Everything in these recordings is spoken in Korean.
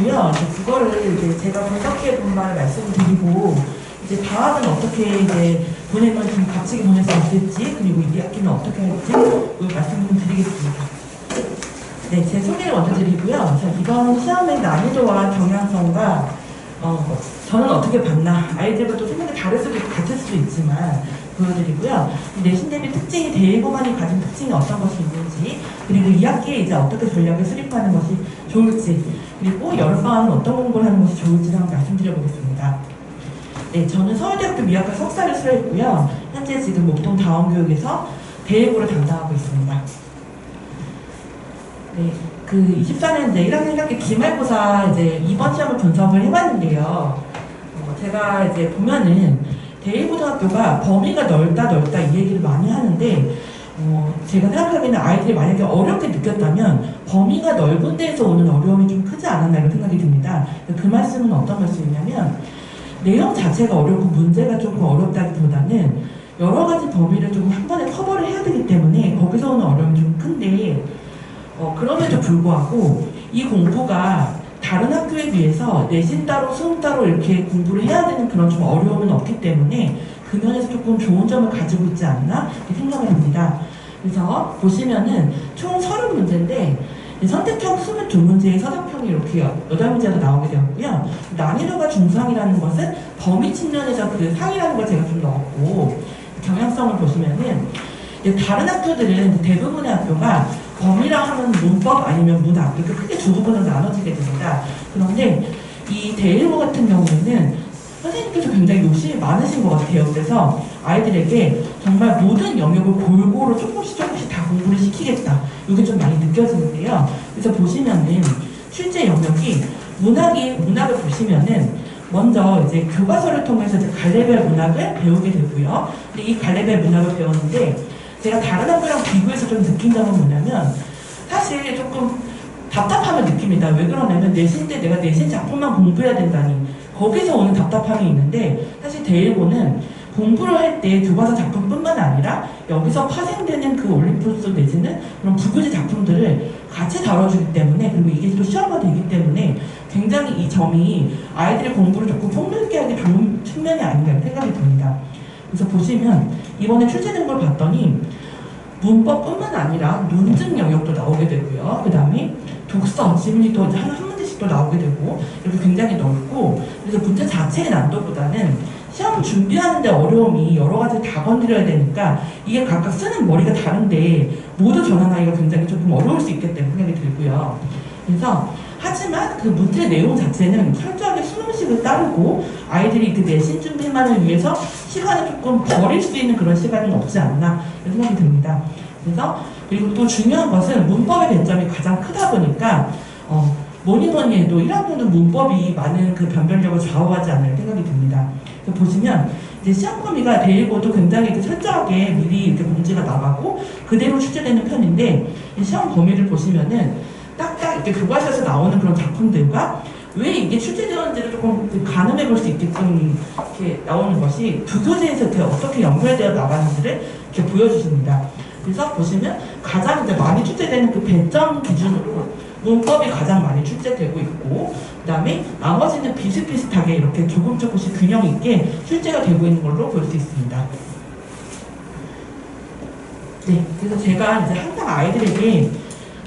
있고요. 이제 그거를 이제 제가 분석해 본 바를 말씀드리고, 이제 방학은 어떻게 이제 보내면 좀 값지게 보낼 수 있을지, 그리고 2학기는 어떻게 할지 말씀 좀 드리겠습니다. 네, 제 소개를 먼저 드리고요. 자, 이번 시험의 난이도와 경향성과 저는 어떻게 봤나, 아이들과도 생각이 다를 수도 있고 같을 수도 있지만 보여드리고요. 내신 대비 특징이 대일고만이 가진 특징이 어떤 것이 있는지, 그리고 2학기에 이제 어떻게 전략을 수립하는 것이 좋을지, 그리고 여름방학은 어떤 공부를 하는 것이 좋을지를 한번 말씀드려보겠습니다. 네, 저는 서울대학교 미학과 석사를 수료했고요. 현재 지금 목동 다원교육에서 대일고를 담당하고 있습니다. 네, 그 24년 이제 1학년 1학기 기말고사 이제 이번 시험을 분석을 해봤는데요. 제가 이제 보면은 대일고등학교가 범위가 넓다 이 얘기를 많이 하는데, 제가 생각하기에는 아이들이 만약에 어렵게 느꼈다면 범위가 넓은 데에서 오는 어려움이 좀 크지 않았나 이런 생각이 듭니다. 그 말씀은 어떤 말씀이냐면, 내용 자체가 어렵고 문제가 조금 어렵다기보다는 여러 가지 범위를 조금 한 번에 커버를 해야 되기 때문에 거기서 오는 어려움이 좀 큰데, 그럼에도 불구하고 이 공부가 다른 학교에 비해서 내신 따로 수능 따로 이렇게 공부를 해야 되는 그런 좀 어려움은 없기 때문에 그 면에서 조금 좋은 점을 가지고 있지 않나 이렇게 생각을 합니다. 그래서 보시면은 총 30문제인데 선택형 22문제에 서적형이 이렇게 8문제가 나오게 되었고요. 난이도가 중상이라는 것은 범위 측면에서 그 상이라는 걸 제가 좀 넣었고, 경향성을 보시면은 다른 학교들은 대부분의 학교가 범위라 하면 문법 아니면 문학 이렇게 크게 두 부분으로 나눠지게 됩니다. 그런데 이 대일고 같은 경우에는 선생님께서 굉장히 욕심이 많으신 것 같아요. 그래서 아이들에게 정말 모든 영역을 골고루 조금씩 다 공부를 시키겠다. 이게 좀 많이 느껴지는데요. 그래서 보시면은 출제 영역이 문학을 보시면은 먼저 이제 교과서를 통해서 이제 갈래별 문학을 배우게 되고요. 근데 이 갈래별 문학을 배웠는데 제가 다른 학교랑 비교해서 좀 느낀 점은 뭐냐면, 사실 조금 답답함을 느낍니다. 왜 그러냐면 내신 때 내가 내신 작품만 공부해야 된다니 거기서 오는 답답함이 있는데, 사실 대일고는 공부를 할 때 교과서 작품뿐만 아니라 여기서 파생되는 그 올림푸스 내지는 그런 부교재 작품들을 같이 다뤄주기 때문에, 그리고 이게 또 시험화 되기 때문에 굉장히 이 점이 아이들의 공부를 조금 폭넓게 하기 좋은 측면이 아닌가 생각이 듭니다. 그래서 보시면 이번에 출제된 걸 봤더니 문법뿐만 아니라 논증 영역도 나오게 되고요. 그 다음에 독서, 지문이 한 문제씩 또 나오게 되고, 이렇게 굉장히 넓고, 그래서 문제 자체의 난도보다는 시험 준비하는데 어려움이 여러 가지 다 건드려야 되니까 이게 각각 쓰는 머리가 다른데 모두 전환하기가 굉장히 조금 어려울 수 있겠다는 생각이 들고요. 그래서 하지만 그 문제 내용 자체는 철저하게 수능식을 따르고 아이들이 그 내신 준비만을 위해서 시간을 조금 버릴 수 있는 그런 시간은 없지 않나 이런 생각이 듭니다. 그래서 그리고 또 중요한 것은 문법의 배점이 가장 크다 보니까 뭐니 해도 1학년은 문법이 많은 그 변별력을 좌우하지 않을 생각이 듭니다. 그래서 보시면 이제 시험 범위가 대일고도 굉장히 철저하게 미리 이렇게 문제가 나가고 그대로 출제되는 편인데, 이 시험 범위를 보시면은 딱딱 이렇게 교과서에서 나오는 그런 작품들과 왜 이게 출제되었는지를 조금 가늠해 볼 수 있게끔 이렇게 나오는 것이 부교재에서 이렇게 어떻게 연결되어 나가는지를 이렇게 보여주십니다. 그래서 보시면 가장 이제 많이 출제되는 그 배점 기준으로 문법이 가장 많이 출제되고 있고, 그 다음에 나머지는 비슷비슷하게 이렇게 조금씩 균형 있게 출제가 되고 있는 걸로 볼 수 있습니다. 네, 그래서 제가 이제 항상 아이들에게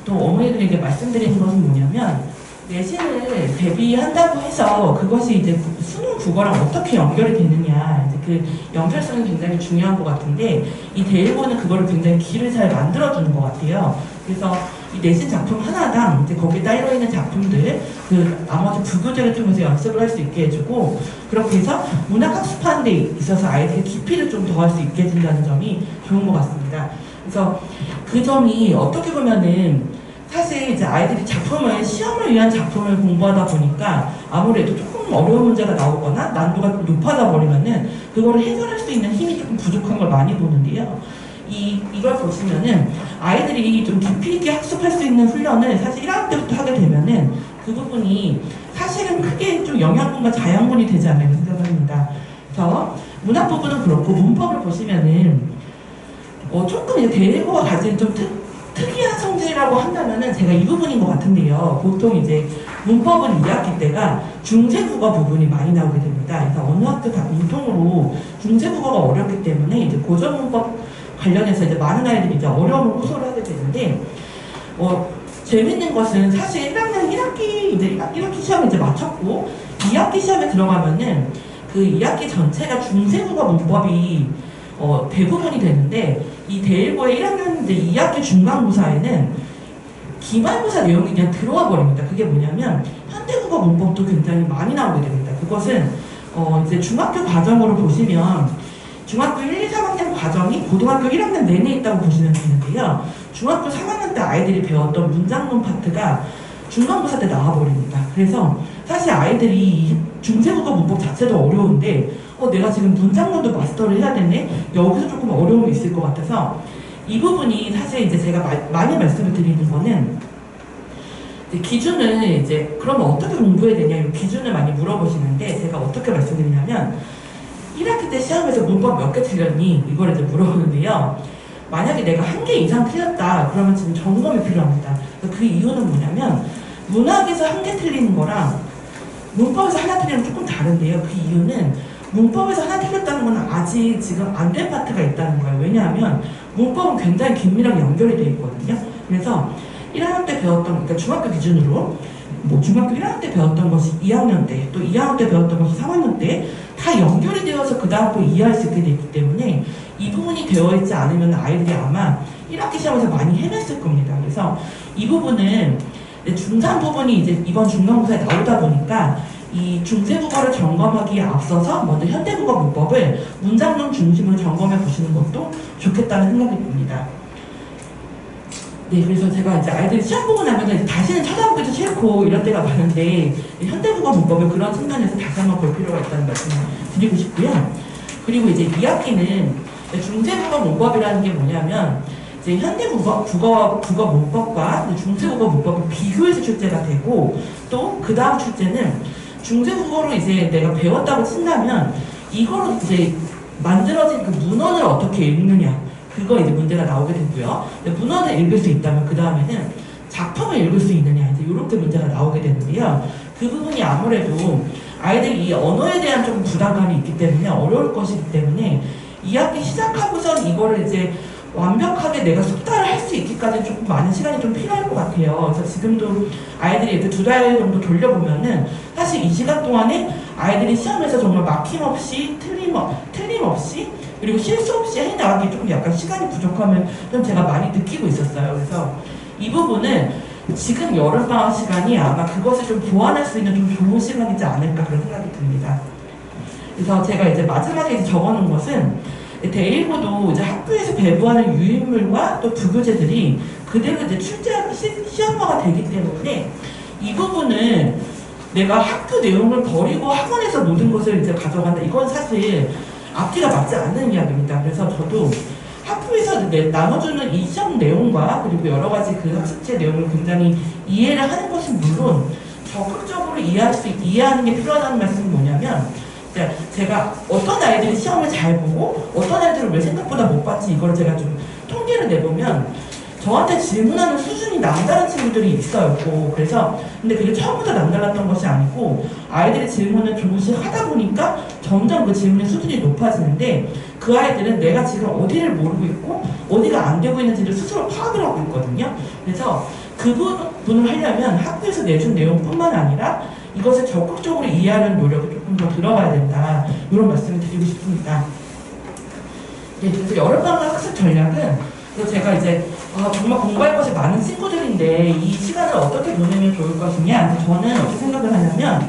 또 어머니들에게 말씀드리는 것은 뭐냐면, 내신을 대비한다고 해서 그것이 이제 수능 국어랑 어떻게 연결이 되느냐, 이제 그 연결성이 굉장히 중요한 것 같은데, 이 대일고는 그거를 굉장히 길을 잘 만들어주는 것 같아요. 그래서 이 내신 작품 하나당 이제 거기에 따로 있는 작품들, 그 나머지 부교재를 통해서 연습을 할 수 있게 해주고, 그렇게 해서 문학 학습하는 데 있어서 아이들의 깊이를 좀 더할 수 있게 해준다는 점이 좋은 것 같습니다. 그래서 그 점이 어떻게 보면은 사실 이제 아이들이 작품을 시험을 위한 작품을 공부하다 보니까 아무래도 조금 어려운 문제가 나오거나 난도가 높아져 버리면은 그거를 해결할 수 있는 힘이 조금 부족한 걸 많이 보는데요. 이걸 보시면은 아이들이 좀 깊이 있게 학습할 수 있는 훈련을 사실 1학년 때부터 하게 되면은 그 부분이 사실은 크게 좀 영양분과 자양분이 되지 않나 생각을 합니다. 그래서 문학 부분은 그렇고 문법을 보시면은 조금 이제 대일고가 가진 좀 특이한 성질을 문법이라고 한다면은 제가 이 부분인 것 같은데요. 보통 이제 문법은 2학기 때가 중세국어 부분이 많이 나오게 됩니다. 그래서 어느 학교 다 공통으로 중세국어가 어렵기 때문에 이제 고전문법 관련해서 이제 많은 아이들이 이제 어려움을 호소를 하게 되는데, 재밌는 것은 사실 1학년 1학기 이제 1학기 시험에 이제 마쳤고 2학기 시험에 들어가면은 그 2학기 전체가 중세국어 문법이 대부분이 되는데, 이 대1고의 1학년 이제 2학기 중간고사에는 기말고사 내용이 그냥 들어와 버립니다. 그게 뭐냐면 현대국어 문법도 굉장히 많이 나오게 됩니다. 그것은 이제 중학교 과정으로 보시면 중학교 1, 2, 3학년 과정이 고등학교 1학년 내내 있다고 보시면 되는데요. 중학교 3학년 때 아이들이 배웠던 문장론 파트가 중간고사 때 나와버립니다. 그래서 사실 아이들이 중세국어 문법 자체도 어려운데 내가 지금 문장론도 마스터를 해야 되네? 여기서 조금 어려움이 있을 것 같아서 이 부분이 사실 이제 제가 많이 말씀을 드리는 거는 기준을 이제 그러면 어떻게 공부해야 되냐 이 기준을 많이 물어보시는데, 제가 어떻게 말씀드리냐면 1학기 때 시험에서 문법 몇 개 틀렸니? 이걸 이제 물어보는데요. 만약에 내가 1개 이상 틀렸다 그러면 지금 점검이 필요합니다. 그 이유는 뭐냐면 문학에서 1개 틀리는 거랑 문법에서 하나 틀리는 건 조금 다른데요. 그 이유는 문법에서 하나 틀렸다는 건 아직 지금 안 된 파트가 있다는 거예요. 왜냐하면 문법은 굉장히 긴밀하게 연결이 되어 있거든요. 그래서 1학년 때 배웠던, 그러니까 중학교 기준으로 중학교 1학년 때 배웠던 것이 2학년 때, 또 2학년 때 배웠던 것이 3학년 때 다 연결이 되어서 그 다음부터 이해할 수 있게 되기 때문에 이 부분이 되어 있지 않으면 아이들이 아마 1학기 시험에서 많이 헤맸을 겁니다. 그래서 이 부분은 중간 부분이 이제 이번 중간고사에 나오다 보니까 이 중세국어를 점검하기에 앞서서 먼저 현대국어 문법을 문장론 중심으로 점검해 보시는 것도 좋겠다는 생각이 듭니다. 네, 그래서 제가 이제 아이들이 시험 보고 나면 이제 다시는 찾아보기도 싫고 이럴 때가 많은데 현대국어 문법을 그런 측면에서 다시 한번 볼 필요가 있다는 말씀을 드리고 싶고요. 그리고 이제 2학기는 중세국어 문법이라는 게 뭐냐면 이제 현대국어 국어 문법과 중세국어 문법을 비교해서 출제가 되고, 또 그 다음 출제는 중세국어로 이제 내가 배웠다고 친다면 이거로 이제 만들어진 그 문헌을 어떻게 읽느냐, 그거 이제 문제가 나오게 되고요. 문헌을 읽을 수 있다면 그 다음에는 작품을 읽을 수 있느냐, 이제 이렇게 문제가 나오게 되는데요. 그 부분이 아무래도 아이들이 이 언어에 대한 조금 부담감이 있기 때문에 어려울 것이기 때문에 2학기 시작하고선 이거를 이제 완벽하게 내가 숙달을 할 수 있기까지 조금 많은 시간이 좀 필요할 것 같아요. 그래서 지금도 아이들이 이렇게 2달 정도 돌려보면은 사실 이 시간 동안에 아이들이 시험에서 정말 막힘없이 틀림없이 그리고 실수 없이 해나가기 조금 약간 시간이 부족함을 좀 제가 많이 느끼고 있었어요. 그래서 이 부분은 지금 여름방학 시간이 아마 그것을 좀 보완할 수 있는 좀 좋은 시간이지 않을까 그런 생각이 듭니다. 그래서 제가 이제 마지막에 이제 적어놓은 것은 대1고도 이제 학교에서 배부하는 유인물과 또 부교재들이 그대로 이제 시험화가 되기 때문에 이 부분은 내가 학교 내용을 버리고 학원에서 모든 것을 이제 가져간다. 이건 사실 앞뒤가 맞지 않는 이야기입니다. 그래서 저도 학교에서 나눠주는 이 시험 내용과 그리고 여러 가지 그 학습체 내용을 굉장히 이해를 하는 것은 물론 적극적으로 이해하는 게 필요하다는 말씀이 뭐냐면, 제가 어떤 아이들이 시험을 잘 보고 어떤 아이들을 왜 생각보다 못 봤지, 이걸 제가 좀 통계를 내보면 저한테 질문하는 수준이 남다른 친구들이 있어요. 그래서 근데 그게 처음부터 남달랐던 것이 아니고 아이들이 질문을 조금씩 하다 보니까 점점 그 질문의 수준이 높아지는데, 그 아이들은 내가 지금 어디를 모르고 있고 어디가 안 되고 있는지를 스스로 파악을 하고 있거든요. 그래서 그 부분을 하려면 학교에서 내준 내용뿐만 아니라 이것을 적극적으로 이해하는 노력이 조금 더 들어가야 된다, 이런 말씀을 드리고 싶습니다. 네, 그래서 여름방학 학습 전략은 제가 이제 정말 공부할 것이 많은 친구들인데 이 시간을 어떻게 보내면 좋을 것이냐, 저는 어떻게 생각을 하냐면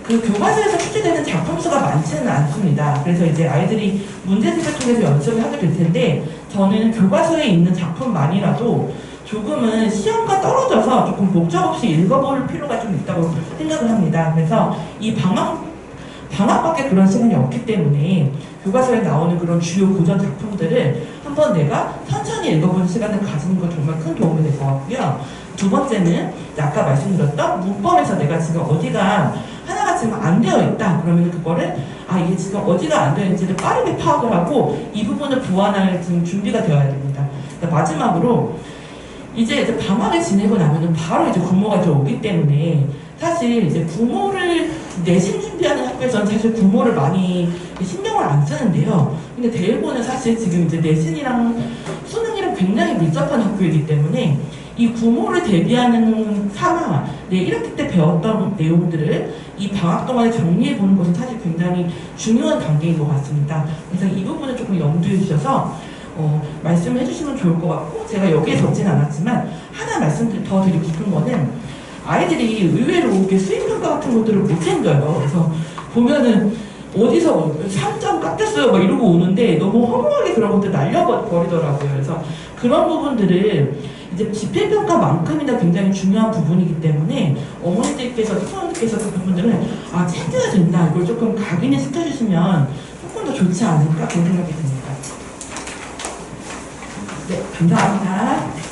그 교과서에서 출제되는 작품 수가 많지는 않습니다. 그래서 이제 아이들이 문제집을 통해서 연습을 하게 될 텐데, 저는 교과서에 있는 작품만이라도 조금은 시험과 떨어져서 조금 목적 없이 읽어볼 필요가 좀 있다고 생각을 합니다. 그래서 이 방학밖에 그런 시간이 없기 때문에 교과서에 나오는 그런 주요 고전 작품들을 한번 내가 천천히 읽어보는 시간을 가지는 거 정말 큰 도움이 될 것 같고요. 두 번째는 아까 말씀드렸던 문법에서 내가 지금 어디가 하나가 지금 안 되어 있다 그러면 그거를 이게 지금 어디가 안 되어 있는지를 빠르게 파악을 하고 이 부분을 보완할 지금 준비가 되어야 됩니다. 마지막으로 이제 방학을 지내고 나면은 바로 이제 구모가 들어오기 때문에 사실 이제 구모를 내신 준비하는 학교에서는 사실 구모를 많이 신경을 안 쓰는데요. 근데 대일고는 사실 지금 이제 내신이랑 수능이랑 굉장히 밀접한 학교이기 때문에 이 구모를 대비하는 상황, 네, 1학기 때 배웠던 내용들을 이 방학 동안에 정리해 보는 것은 사실 굉장히 중요한 단계인 것 같습니다. 그래서 이 부분을 조금 염두에 주셔서 말씀을 해주시면 좋을 것 같고, 제가 여기에 적진 않았지만 하나 말씀 더 드리고 싶은 거는 아이들이 의외로 이렇게 수행평가 같은 것들을 못 챙겨요. 그래서 보면은 어디서 3점 깎였어요 막 이러고 오는데 너무 허무하게 그런 것들 날려버리더라고요. 그래서 그런 부분들을 이제 집행평가만큼이나 굉장히 중요한 부분이기 때문에 어머니들께서, 부모님께서 그 부분들은 챙겨야 된다, 이걸 조금 각인을 시켜주시면 조금 더 좋지 않을까 그런 생각이 듭니다. 네, 감사합니다.